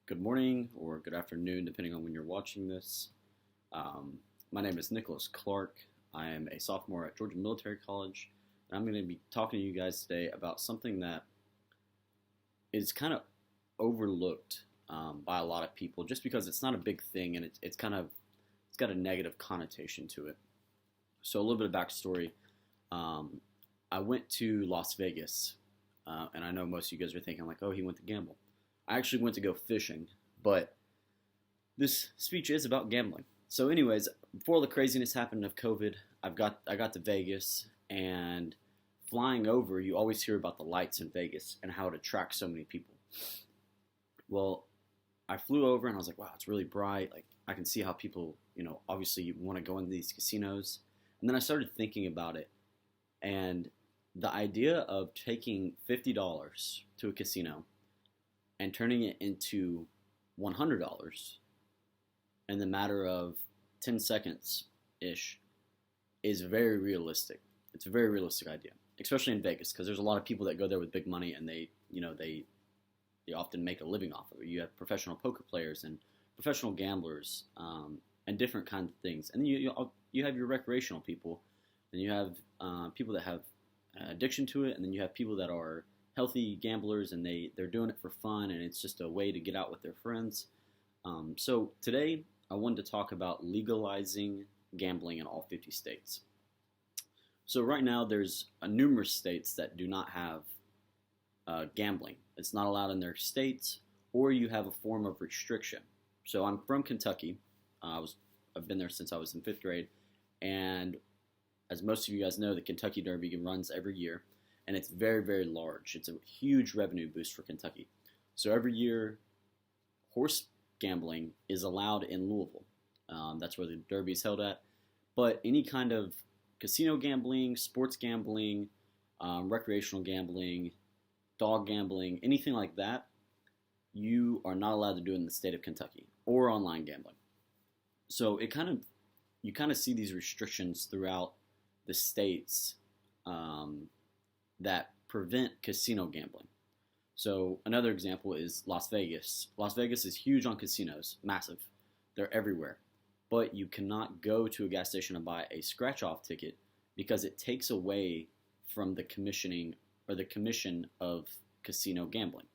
Good morning or good afternoon, depending on when you're watching this. Um, my name is Nicholas Clark. I am a sophomore at Georgia Military College, and I'm going to be talking to you guys today about something that is kind of overlooked by a lot of people, just because it's not a big thing and it's got a negative connotation to it. So a little bit of backstory. Um, I went to Las Vegas, and I know most of you guys are thinking like, "Oh, he went to gamble." I actually went to go fishing, but this speech is about gambling. So, anyways, before all the craziness happened of COVID, I got to Vegas, and flying over, you always hear about the lights in Vegas and how it attracts so many people. Well, I flew over and I was like, wow, it's really bright. Like I can see how people, obviously want to go into these casinos. And then I started thinking about it, and the idea of taking $50 to a casino and turning it into $100 in the matter of 10 seconds ish is very realistic. It's a very realistic idea, especially in Vegas, because there's a lot of people that go there with big money, and they often make a living off of it. You have professional poker players and professional gamblers, and different kinds of things. And then you have your recreational people, and you have people that have addiction to it, and then you have people that are healthy gamblers, and they're doing it for fun, and it's just a way to get out with their friends. So today I wanted to talk about legalizing gambling in all 50 states. So right now there's numerous states that do not have gambling. It's not allowed in their states, or you have a form of restriction. So I'm from Kentucky. I've been there since I was in fifth grade, and as most of you guys know, the Kentucky Derby runs every year, and it's very, very large. It's a huge revenue boost for Kentucky. So every year, horse gambling is allowed in Louisville. That's where the Derby is held at. But any kind of casino gambling, sports gambling, recreational gambling, dog gambling, anything like that, you are not allowed to do in the state of Kentucky, or online gambling. So you kind of see these restrictions throughout the states that prevent casino gambling. So another example is Las Vegas. Las Vegas is huge on casinos, massive. They're everywhere. But you cannot go to a gas station and buy a scratch-off ticket because it takes away from the commissioning or the commission of casino gambling.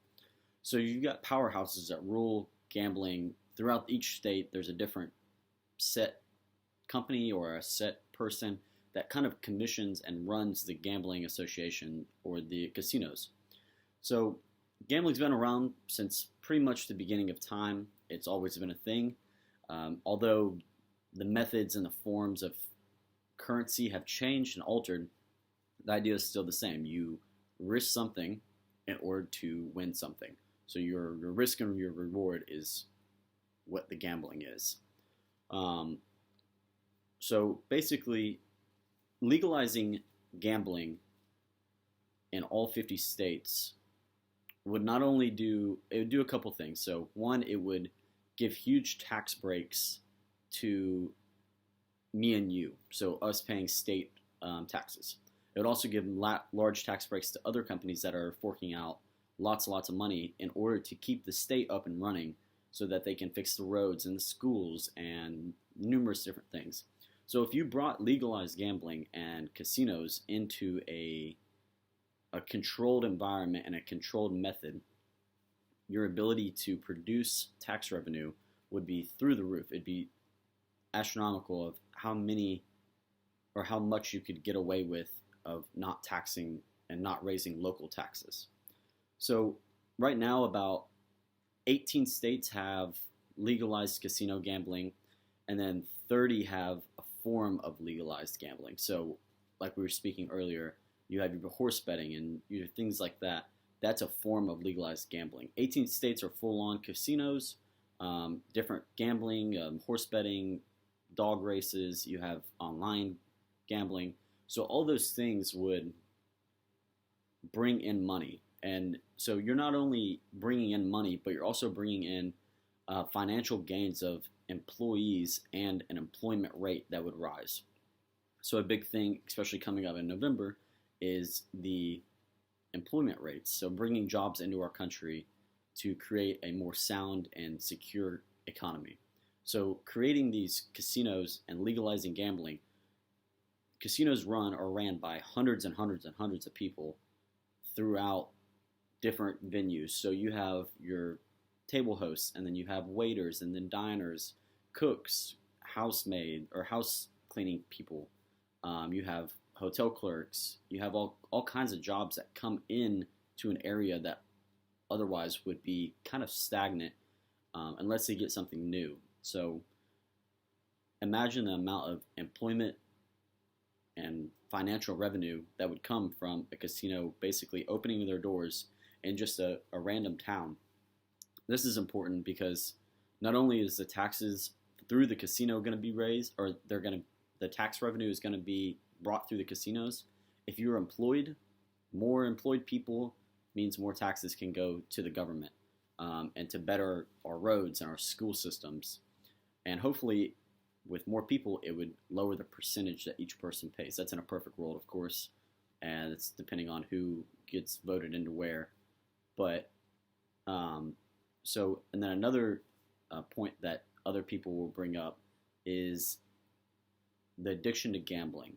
So you've got powerhouses that rule gambling throughout each state. There's a different set company or a set person that kind of commissions and runs the gambling association or the casinos. So gambling's been around since pretty much the beginning of time. It's always been a thing. Although the methods and the forms of currency have changed and altered, the idea is still the same. You risk something in order to win something. So your risk and your reward is what the gambling is. So basically, legalizing gambling in all 50 states would not only it would do a couple things. So one, it would give huge tax breaks to me and you, so us paying state taxes. It would also give large tax breaks to other companies that are forking out lots and lots of money in order to keep the state up and running so that they can fix the roads and the schools and numerous different things. So if you brought legalized gambling and casinos into a controlled environment and a controlled method, your ability to produce tax revenue would be through the roof. It'd be astronomical of how many or how much you could get away with of not taxing and not raising local taxes. So right now about 18 states have legalized casino gambling, and then 30 have a form of legalized gambling. So like we were speaking earlier, you have your horse betting and your things like that. That's a form of legalized gambling. 18 states are full-on casinos, different gambling, horse betting, dog races. You have online gambling. So all those things would bring in money. And so you're not only bringing in money, but you're also bringing in financial gains of employees and an employment rate that would rise. So a big thing, especially coming up in November, is the employment rates. So bringing jobs into our country to create a more sound and secure economy. So creating these casinos and legalizing gambling, casinos run or ran by hundreds and hundreds and hundreds of people throughout different venues. So you have your table hosts, and then you have waiters, and then diners, cooks, housemaid or house cleaning people. You have hotel clerks. You have all kinds of jobs that come in to an area that otherwise would be kind of stagnant unless they get something new. So imagine the amount of employment and financial revenue that would come from a casino basically opening their doors in just a random town. This is important because not only is the taxes through the casino going to be raised, or the tax revenue is going to be brought through the casinos. If you're employed, more employed people means more taxes can go to the government and to better our roads and our school systems. And hopefully, with more people, it would lower the percentage that each person pays. That's in a perfect world, of course, and it's depending on who gets voted into where. But and then another point that other people will bring up is the addiction to gambling.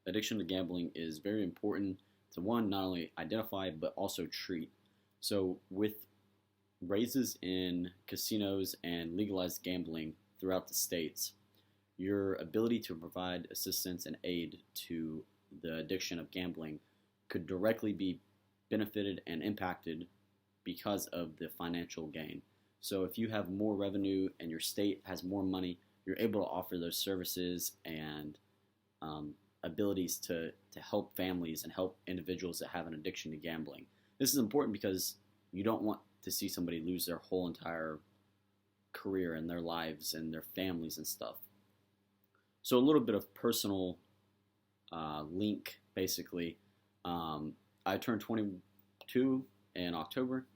Addiction to gambling is very important to, one, not only identify but also treat. So with raises in casinos and legalized gambling throughout the states, your ability to provide assistance and aid to the addiction of gambling could directly be benefited and impacted because of the financial gain. So if you have more revenue and your state has more money, you're able to offer those services and abilities to help families and help individuals that have an addiction to gambling. This is important because you don't want to see somebody lose their whole entire career and their lives and their families and stuff. So a little bit of personal link, basically. I turned 22 in October,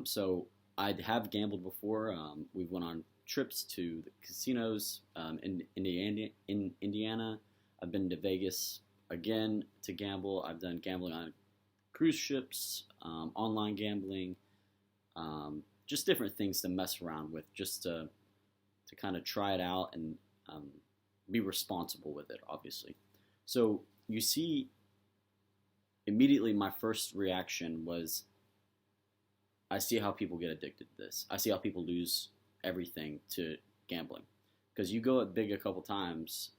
so I have gambled before. We went on trips to the casinos in Indiana. I've been to Vegas again to gamble. I've done gambling on cruise ships, online gambling, just different things to mess around with, just to kind of try it out and be responsible with it, obviously. So you see, immediately my first reaction was, I see how people get addicted to this. I see how people lose everything to gambling. Because you go it big a couple times,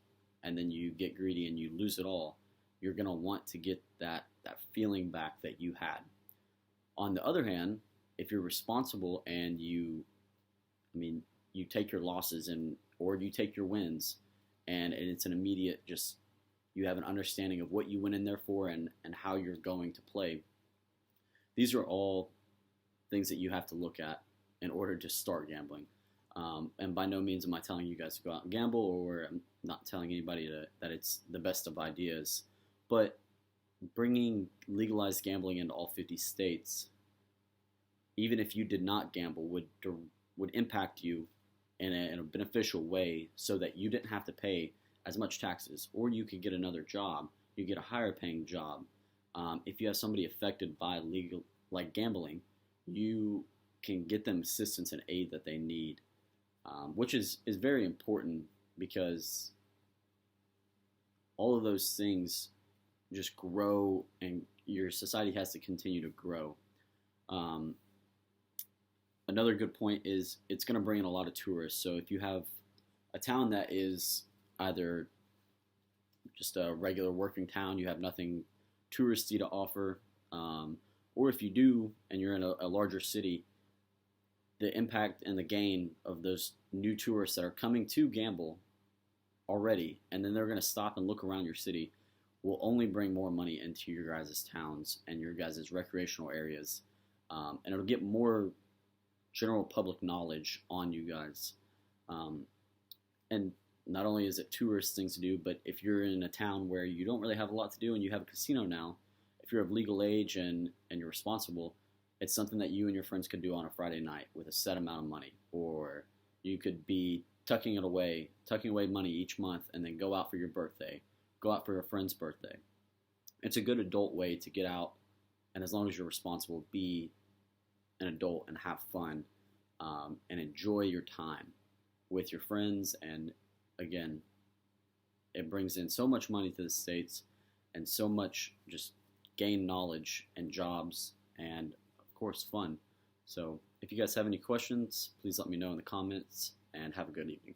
and then you get greedy and you lose it all. You're going to want to get that feeling back that you had. On the other hand, if you're responsible and you take your losses or you take your wins, and it's an immediate, just, you have an understanding of what you went in there for and how you're going to play. These are all things that you have to look at in order to start gambling. And by no means am I telling you guys to go out and gamble, or I'm not telling anybody that it's the best of ideas. But bringing legalized gambling into all 50 states, even if you did not gamble, would impact you in a beneficial way, so that you didn't have to pay as much taxes, or you could get another job. You get a higher paying job. If you have somebody affected by like gambling, you can get them assistance and aid that they need, which is very important, because all of those things just grow, and your society has to continue to grow. Another good point is it's going to bring in a lot of tourists. So if you have a town that is either just a regular working town, you have nothing touristy to offer, or if you do and you're in a larger city, the impact and the gain of those new tourists that are coming to gamble already, and then they're going to stop and look around your city, will only bring more money into your guys' towns and your guys' recreational areas. And it'll get more general public knowledge on you guys. And not only is it tourist things to do, but if you're in a town where you don't really have a lot to do and you have a casino now, if you're of legal age and you're responsible, it's something that you and your friends could do on a Friday night with a set amount of money. Or you could be tucking away money each month, and then go out for your birthday, go out for a friend's birthday. It's a good adult way to get out, and as long as you're responsible, be an adult and have fun and enjoy your time with your friends. And again, it brings in so much money to the States and so much just gain knowledge and jobs and, of course, fun. So if you guys have any questions, please let me know in the comments, and have a good evening.